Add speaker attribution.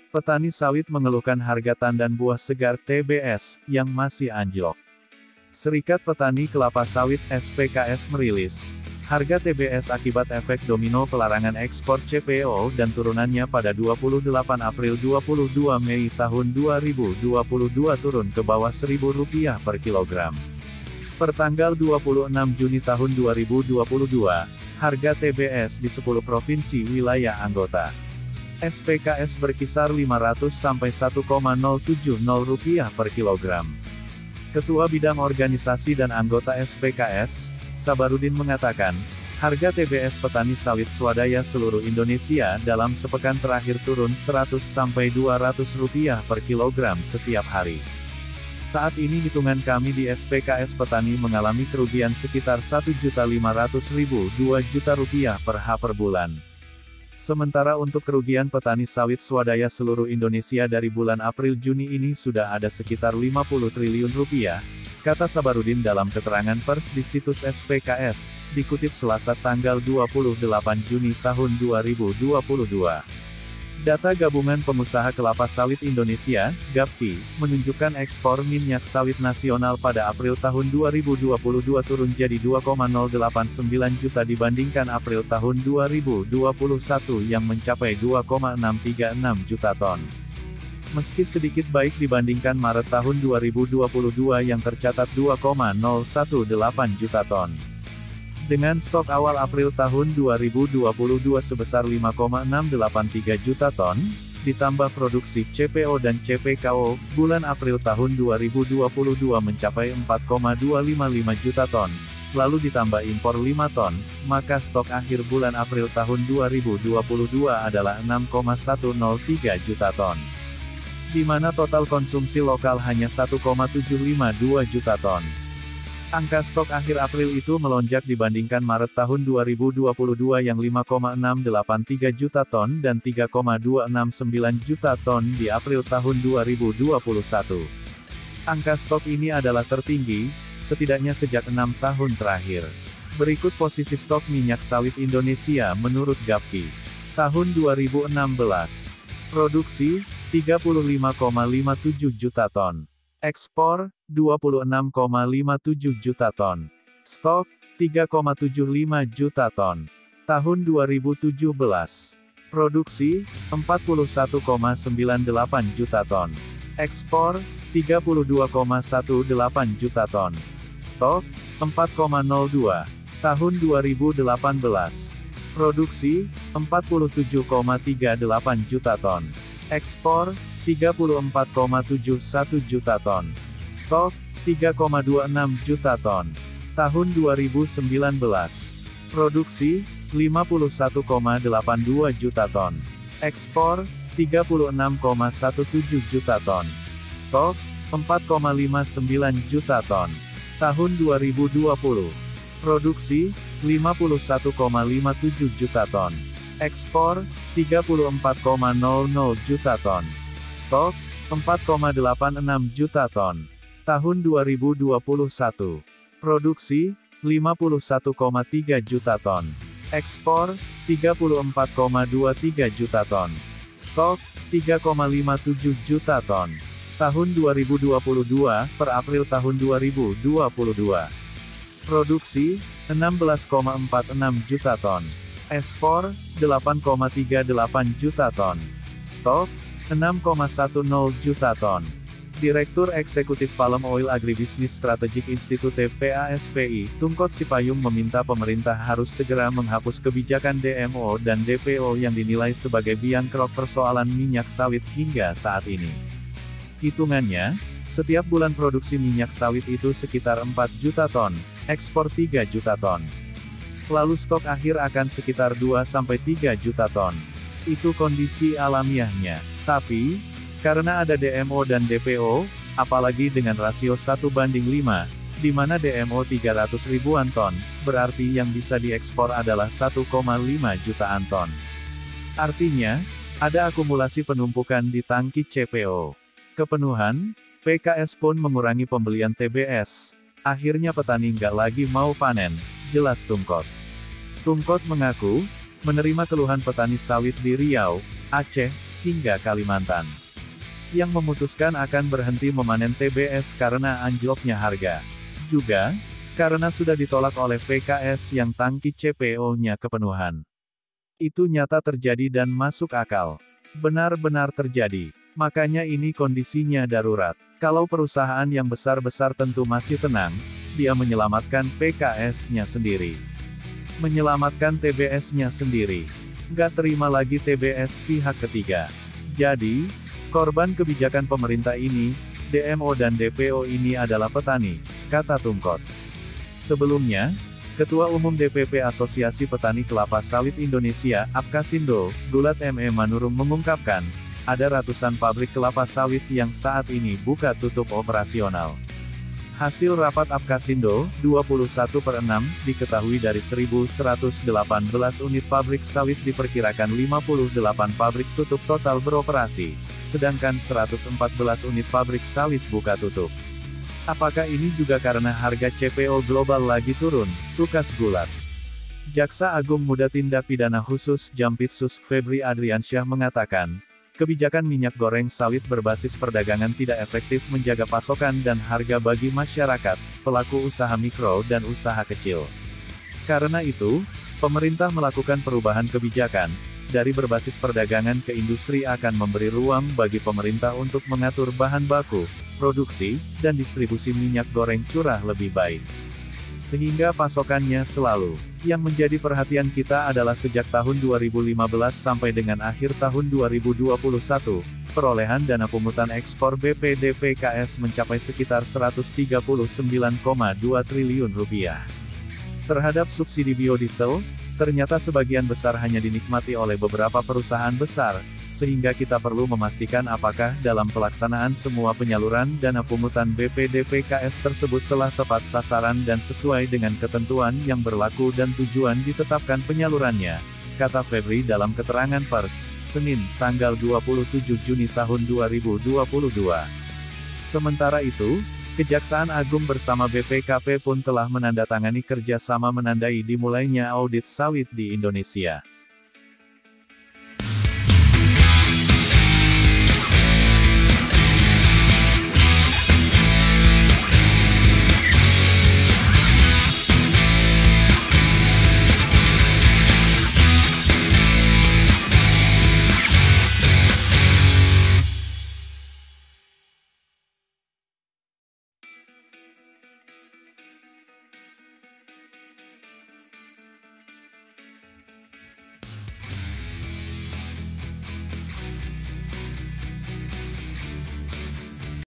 Speaker 1: Petani sawit mengeluhkan harga tandan buah segar TBS yang masih anjlok. Serikat Petani Kelapa Sawit (SPKS) merilis harga TBS akibat efek domino pelarangan ekspor CPO dan turunannya pada 28 April 22 Mei tahun 2022 turun ke bawah Rp1.000 per kilogram. Per tanggal 26 Juni tahun 2022, harga TBS di 10 provinsi wilayah anggota SPKS berkisar Rp500 sampai Rp1,070 per kilogram. Ketua Bidang Organisasi dan Anggota SPKS, Sabarudin mengatakan, harga TBS petani sawit swadaya seluruh Indonesia dalam sepekan terakhir turun Rp100 sampai Rp200 per kilogram setiap hari. Saat ini hitungan kami di SPKS petani mengalami kerugian sekitar Rp1.500.000 Rp2 per H per bulan. Sementara untuk kerugian petani sawit swadaya seluruh Indonesia dari bulan April-Juni ini sudah ada sekitar Rp50 triliun, kata Sabarudin dalam keterangan pers di situs SPKS, dikutip Selasa tanggal 28 Juni tahun 2022. Data Gabungan Pengusaha Kelapa Sawit Indonesia, GAPKI, menunjukkan ekspor minyak sawit nasional pada April tahun 2022 turun jadi 2,089 juta dibandingkan April tahun 2021 yang mencapai 2,636 juta ton. Meski sedikit baik dibandingkan Maret tahun 2022 yang tercatat 2,018 juta ton. Dengan stok awal April tahun 2022 sebesar 5,683 juta ton, ditambah produksi CPO dan CPKO, bulan April tahun 2022 mencapai 4,255 juta ton, lalu ditambah impor 5 ton, maka stok akhir bulan April tahun 2022 adalah 6,103 juta ton. Di mana total konsumsi lokal hanya 1,752 juta ton. Angka stok akhir April itu melonjak dibandingkan Maret tahun 2022 yang 5,683 juta ton dan 3,269 juta ton di April tahun 2021. Angka stok ini adalah tertinggi, setidaknya sejak 6 tahun terakhir. Berikut posisi stok minyak sawit Indonesia menurut GAPKI. Tahun 2016. Produksi, 35,57 juta ton. Ekspor, 26,57 juta ton. Stok, 3,75 juta ton. Tahun 2017. Produksi, 41,98 juta ton. Ekspor, 32,18 juta ton. Stok, 4,02. Tahun 2018. Produksi, 47,38 juta ton. Ekspor, 34,71 juta ton. Stok, 3,26 juta ton. Tahun 2019. Produksi, 51,82 juta ton. Ekspor, 36,17 juta ton. Stok, 4,59 juta ton. Tahun 2020. Produksi, 51,57 juta ton. Ekspor, 34,00 juta ton. Stok, 4,86 juta ton. Tahun 2021. Produksi, 51,3 juta ton. Ekspor, 34,23 juta ton. Stok, 3,57 juta ton. Tahun 2022, per April tahun 2022. Produksi, 16,46 juta ton. Ekspor, 8,38 juta ton. Stok, 6,10 juta ton. Direktur Eksekutif Palm Oil Agribisnis Strategic Institute (PASPI), Tungkot Sipayung meminta pemerintah harus segera menghapus kebijakan DMO dan DPO yang dinilai sebagai biang kerok persoalan minyak sawit hingga saat ini. Hitungannya, setiap bulan produksi minyak sawit itu sekitar 4 juta ton, ekspor 3 juta ton. Lalu stok akhir akan sekitar 2-3 juta ton. Itu kondisi alamiahnya. Tapi, karena ada DMO dan DPO, apalagi dengan rasio 1:5, di mana DMO 300 ribuan ton, berarti yang bisa diekspor adalah 1,5 jutaan ton. Artinya, ada akumulasi penumpukan di tangki CPO. Kepenuhan, PKS pun mengurangi pembelian TBS. Akhirnya petani nggak lagi mau panen, jelas Tungkot. Tungkot mengaku, menerima keluhan petani sawit di Riau, Aceh, hingga Kalimantan, yang memutuskan akan berhenti memanen TBS karena anjloknya harga. Juga, karena sudah ditolak oleh PKS yang tangki CPO-nya kepenuhan. Itu nyata terjadi dan masuk akal. Benar-benar terjadi. Makanya ini kondisinya darurat. Kalau perusahaan yang besar-besar tentu masih tenang, dia menyelamatkan PKS-nya sendiri. Menyelamatkan TBS-nya sendiri. Nggak terima lagi TBS pihak ketiga. Jadi, korban kebijakan pemerintah ini, DMO dan DPO ini adalah petani, kata Tumkot. Sebelumnya, Ketua Umum DPP Asosiasi Petani Kelapa Sawit Indonesia, Apkasindo, Gulat M.E. Manurung mengungkapkan, ada ratusan pabrik kelapa sawit yang saat ini buka tutup operasional. Hasil rapat Apkasindo, 21/6, diketahui dari 1.118 unit pabrik sawit diperkirakan 58 pabrik tutup total beroperasi, sedangkan 114 unit pabrik sawit buka tutup. Apakah ini juga karena harga CPO global lagi turun? Tukas Gulat. Jaksa Agung Muda Tindak Pidana Khusus Jampitsus Febri Adriansyah mengatakan, kebijakan minyak goreng sawit berbasis perdagangan tidak efektif menjaga pasokan dan harga bagi masyarakat, pelaku usaha mikro dan usaha kecil. Karena itu, pemerintah melakukan perubahan kebijakan, dari berbasis perdagangan ke industri akan memberi ruang bagi pemerintah untuk mengatur bahan baku, produksi, dan distribusi minyak goreng curah lebih baik. Sehingga pasokannya selalu. Yang menjadi perhatian kita adalah sejak tahun 2015 sampai dengan akhir tahun 2021, perolehan dana pungutan ekspor BPD PKS mencapai sekitar Rp139,2 triliun. Terhadap subsidi biodiesel, ternyata sebagian besar hanya dinikmati oleh beberapa perusahaan besar, sehingga kita perlu memastikan apakah dalam pelaksanaan semua penyaluran dana pungutan BPD PKS tersebut telah tepat sasaran dan sesuai dengan ketentuan yang berlaku dan tujuan ditetapkan penyalurannya, kata Febri dalam keterangan pers, Senin, tanggal 27 Juni tahun 2022. Sementara itu, Kejaksaan Agung bersama BPKP pun telah menandatangani kerjasama menandai dimulainya audit sawit di Indonesia.